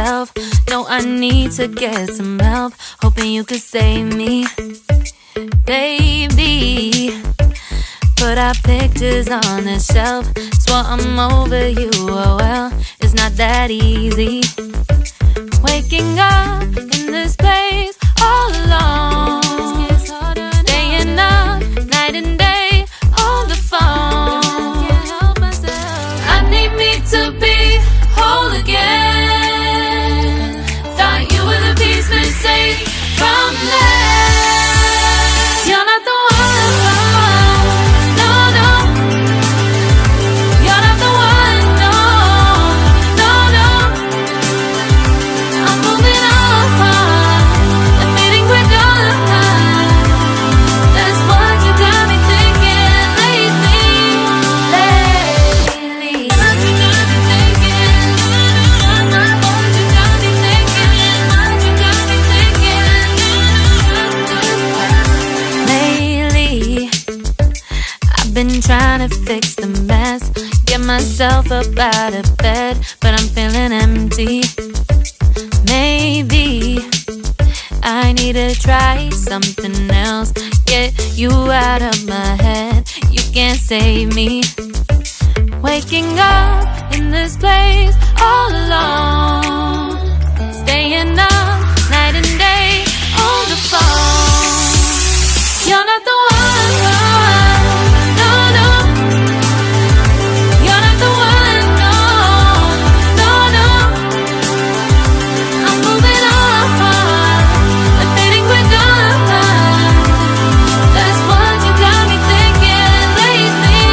myself. No, I need to get some help. Hoping you could save me, baby. Put our pictures on the shelf. Swore I'm over you, oh well, it's not that easy. Waking up in this place all alone, staying up night and day on the phone. I need me to be whole again. Thought you were the piece missing from left. You're not the one, no, no. You're not the one, no, no, no. I'm moving on, admitting we're done. That's what you got me thinking lately. What you got me thinking? What you got me thinking? What you got me thinking? Lately, I've been trying to fix the mess, get myself up out of bed, but I'm feeling empty. Maybe I need to try something else, get you out of my head. You can't save me. Waking up in this place all alone, staying up night and day on the phone. You're not the one, no, no. You're not the one, no, no, no. I'm moving on, admitting we're done. That's what you got me thinking lately.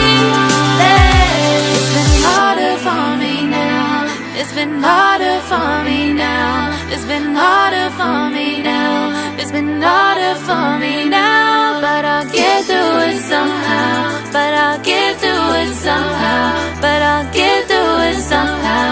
It's been harder for me now. It's been harder for me now. It's been harder for me now. It's been harder for me now. But I'll get through it somehow. But I'll get through it somehow. But I'll get through it somehow.